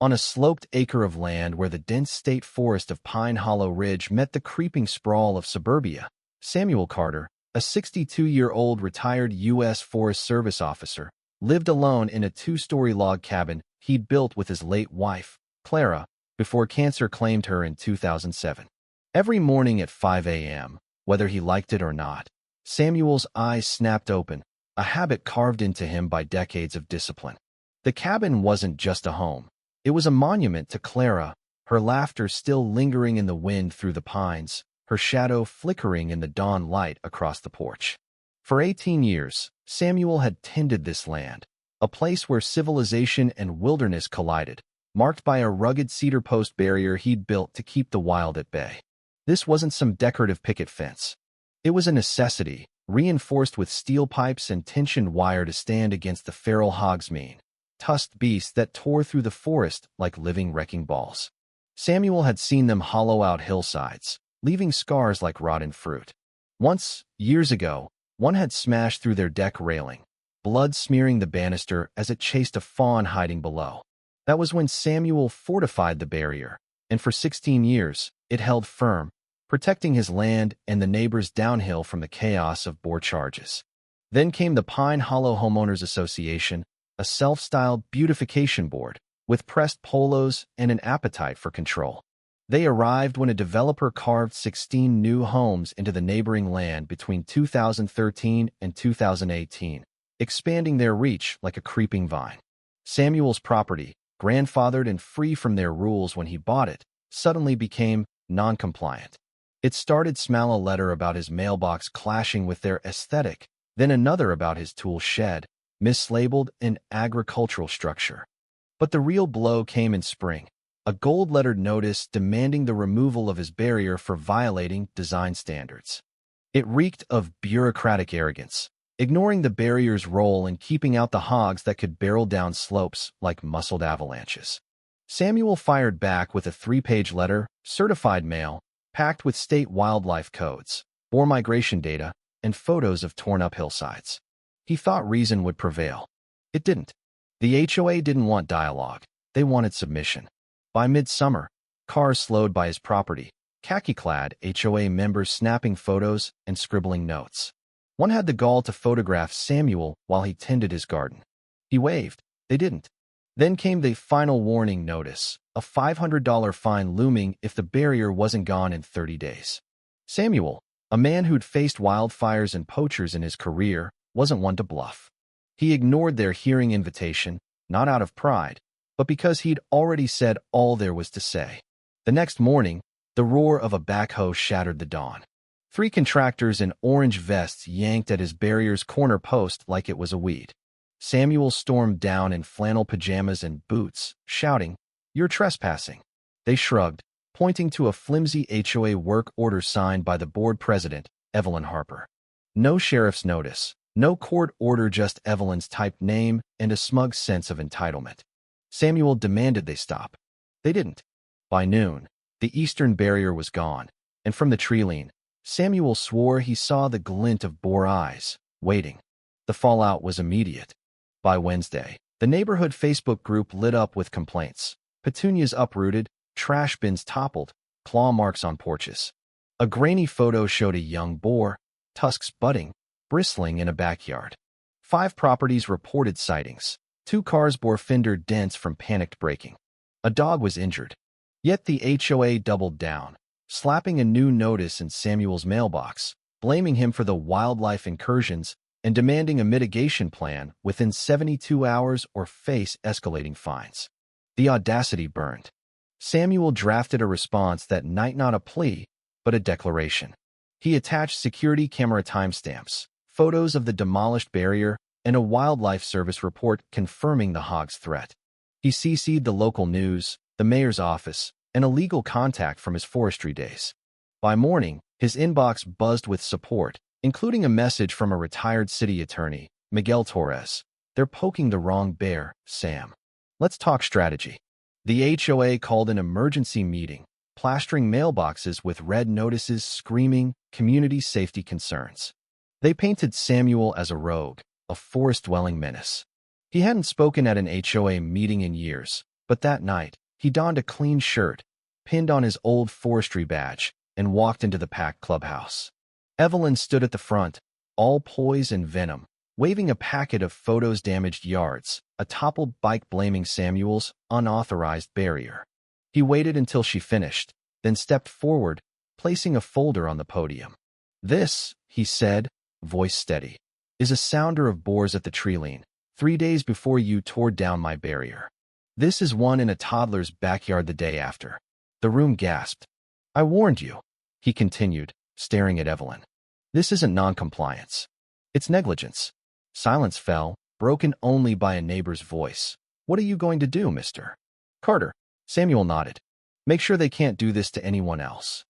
On a sloped acre of land where the dense state forest of Pine Hollow Ridge met the creeping sprawl of suburbia, Samuel Carter, a 62-year-old retired U.S. Forest Service officer, lived alone in a two-story log cabin he'd built with his late wife, Clara, before cancer claimed her in 2007. Every morning at 5 a.m., whether he liked it or not, Samuel's eyes snapped open, a habit carved into him by decades of discipline. The cabin wasn't just a home. It was a monument to Clara, her laughter still lingering in the wind through the pines, her shadow flickering in the dawn light across the porch. For 18 years, Samuel had tended this land, a place where civilization and wilderness collided, marked by a rugged cedar post barrier he'd built to keep the wild at bay. This wasn't some decorative picket fence. It was a necessity, reinforced with steel pipes and tensioned wire to stand against the feral hogsmeade, tusked beasts that tore through the forest like living wrecking balls. Samuel had seen them hollow out hillsides, leaving scars like rotten fruit. Once, years ago, one had smashed through their deck railing, blood smearing the banister as it chased a fawn hiding below. That was when Samuel fortified the barrier, and for 16 years, it held firm, protecting his land and the neighbors downhill from the chaos of boar charges. Then came the Pine Hollow Homeowners Association, a self-styled beautification board, with pressed polos and an appetite for control. They arrived when a developer carved 16 new homes into the neighboring land between 2013 and 2018, expanding their reach like a creeping vine. Samuel's property, grandfathered and free from their rules when he bought it, suddenly became non-compliant. It started smell a letter about his mailbox clashing with their aesthetic, then another about his tool shed, mislabeled an agricultural structure. But the real blow came in spring, a gold-lettered notice demanding the removal of his barrier for violating design standards. It reeked of bureaucratic arrogance, ignoring the barrier's role in keeping out the hogs that could barrel down slopes like muscled avalanches. Samuel fired back with a 3-page letter, certified mail, packed with state wildlife codes, boar migration data, and photos of torn-up hillsides. He thought reason would prevail. It didn't. The HOA didn't want dialogue. They wanted submission. By midsummer, cars slowed by his property, khaki-clad HOA members snapping photos and scribbling notes. One had the gall to photograph Samuel while he tended his garden. He waved. They didn't. Then came the final warning notice, a $500 fine looming if the barrier wasn't gone in 30 days. Samuel, a man who'd faced wildfires and poachers in his career, wasn't one to bluff. He ignored their hearing invitation, not out of pride, but because he'd already said all there was to say. The next morning, the roar of a backhoe shattered the dawn. 3 contractors in orange vests yanked at his barrier's corner post like it was a weed. Samuel stormed down in flannel pajamas and boots, shouting, "You're trespassing." They shrugged, pointing to a flimsy HOA work order signed by the board president, Evelyn Harper. No sheriff's notice, no court order, just Evelyn's typed name and a smug sense of entitlement. Samuel demanded they stop. They didn't. By noon, the eastern barrier was gone, and from the tree-line, Samuel swore he saw the glint of boar eyes, waiting. The fallout was immediate. By Wednesday, the neighborhood Facebook group lit up with complaints. Petunias uprooted, trash bins toppled, claw marks on porches. A grainy photo showed a young boar, tusks budding, bristling in a backyard. 5 properties reported sightings. 2 cars bore fender dents from panicked braking. A dog was injured. Yet the HOA doubled down, slapping a new notice in Samuel's mailbox, blaming him for the wildlife incursions and demanding a mitigation plan within 72 hours or face escalating fines. The audacity burned. Samuel drafted a response that night, not a plea, but a declaration. He attached security camera timestamps, photos of the demolished barrier, and a wildlife service report confirming the hog's threat. He CC'd the local news, the mayor's office, and a legal contact from his forestry days. By morning, his inbox buzzed with support, including a message from a retired city attorney, Miguel Torres. "They're poking the wrong bear, Sam. Let's talk strategy." The HOA called an emergency meeting, plastering mailboxes with red notices screaming community safety concerns. They painted Samuel as a rogue, a forest-dwelling menace. He hadn't spoken at an HOA meeting in years, But that night, he donned a clean shirt, pinned on his old forestry badge, and walked into the packed clubhouse. Evelyn stood at the front, all poise and venom, waving a packet of photos damaged yards, a toppled bike blaming Samuel's unauthorized barrier. He waited until she finished, then stepped forward, placing a folder on the podium. "This," he said, voice steady, "is a sounder of Boars at the Treeline, 3 days before you tore down my barrier. This is one in a toddler's backyard the day after." The room gasped. "I warned you," he continued, staring at Evelyn. "This isn't noncompliance. It's negligence." Silence fell, broken only by a neighbor's voice. "What are you going to do, Mr. Carter?" Samuel nodded. "Make sure they can't do this to anyone else."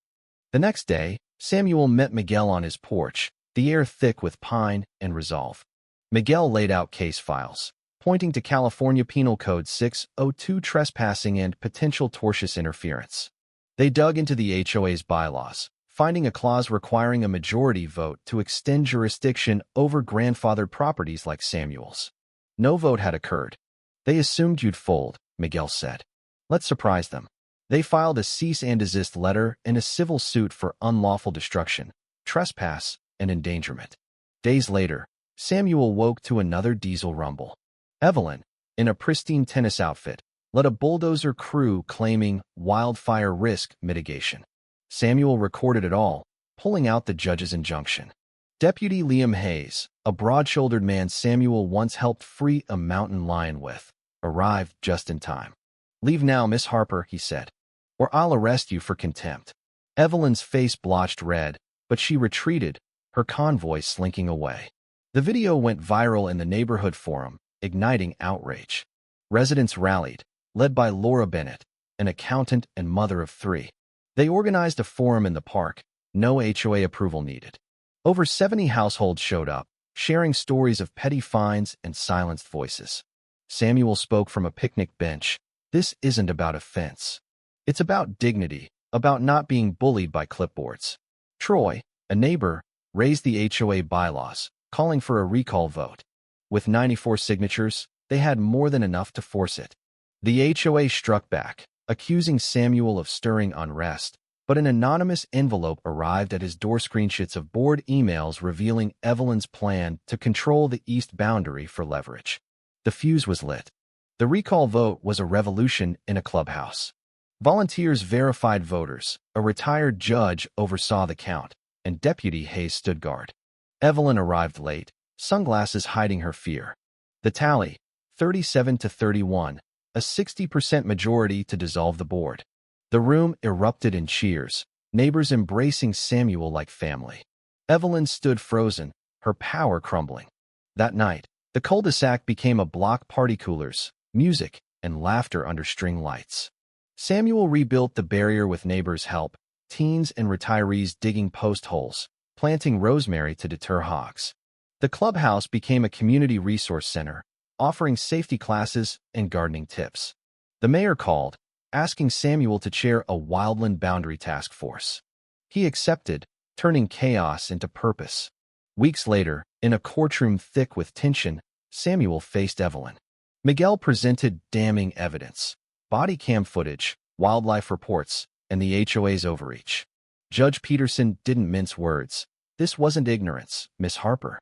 The next day, Samuel met Miguel on his porch, the air thick with pine and resolve. Miguel laid out case files, pointing to California Penal Code 602 trespassing and potential tortious interference. They dug into the HOA's bylaws, finding a clause requiring a majority vote to extend jurisdiction over grandfathered properties like Samuel's. No vote had occurred. "They assumed you'd fold," Miguel said. "Let's surprise them." They filed a cease and desist letter and a civil suit for unlawful destruction, trespass, and endangerment. Days later, Samuel woke to another diesel rumble. Evelyn, in a pristine tennis outfit, led a bulldozer crew claiming wildfire risk mitigation. Samuel recorded it all, pulling out the judge's injunction. Deputy Liam Hayes, a broad-shouldered man Samuel once helped free a mountain lion with, arrived just in time. "Leave now, Miss Harper," he said, "or I'll arrest you for contempt." Evelyn's face blotched red, but she retreated, her convoy slinking away. The video went viral in the neighborhood forum, igniting outrage. Residents rallied, led by Laura Bennett, an accountant and mother of 3. They organized a forum in the park, no HOA approval needed. Over 70 households showed up, sharing stories of petty fines and silenced voices. Samuel spoke from a picnic bench. "This isn't about offense. It's about dignity, about not being bullied by clipboards." Troy, a neighbor, raised the HOA bylaws, calling for a recall vote. With 94 signatures, they had more than enough to force it. The HOA struck back, accusing Samuel of stirring unrest, but an anonymous envelope arrived at his door. Screenshots of board emails revealing Evelyn's plan to control the east boundary for leverage. The fuse was lit. The recall vote was a revolution in a clubhouse. Volunteers verified voters, a retired judge oversaw the count, and Deputy Hayes stood guard. Evelyn arrived late, sunglasses hiding her fear. The tally, 37-31, a 60% majority to dissolve the board. The room erupted in cheers, neighbors embracing Samuel like family. Evelyn stood frozen, her power crumbling. That night, the cul-de-sac became a block party, coolers, music, and laughter under string lights. Samuel rebuilt the barrier with neighbors' help, teens and retirees digging post holes, planting rosemary to deter hogs. The clubhouse became a community resource center, offering safety classes and gardening tips. The mayor called, asking Samuel to chair a wildland boundary task force. He accepted, turning chaos into purpose. Weeks later, in a courtroom thick with tension, Samuel faced Evelyn. Miguel presented damning evidence: body cam footage, wildlife reports, and the HOA's overreach. Judge Peterson didn't mince words. "This wasn't ignorance, Miss Harper.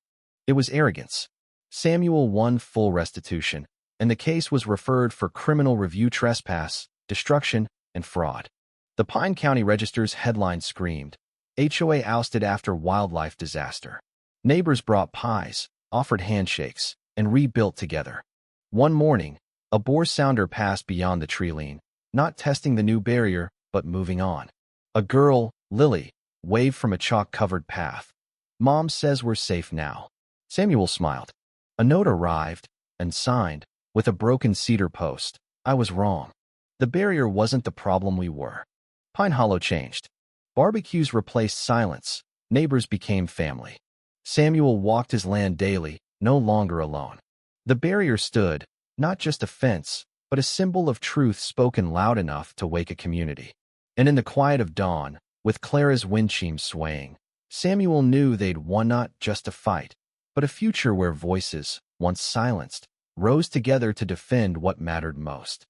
It was arrogance." Samuel won full restitution, and the case was referred for criminal review: trespass, destruction, and fraud. The Pine County Register's headline screamed, "HOA ousted after wildlife disaster." Neighbors brought pies, offered handshakes, and rebuilt together. One morning, a boar sounder passed beyond the Treeline, not testing the new barrier, but moving on. A girl, Lily, waved from a chalk-covered path. "Mom says we're safe now." Samuel smiled. A note arrived, and signed, with a broken cedar post, "I was wrong. The barrier wasn't the problem, we were." Pine Hollow changed. Barbecues replaced silence. Neighbors became family. Samuel walked his land daily, no longer alone. The barrier stood, not just a fence, but a symbol of truth spoken loud enough to wake a community. And in the quiet of dawn, with Clara's wind chimes swaying, Samuel knew they'd won not just a fight, but a future where voices, once silenced, rose together to defend what mattered most.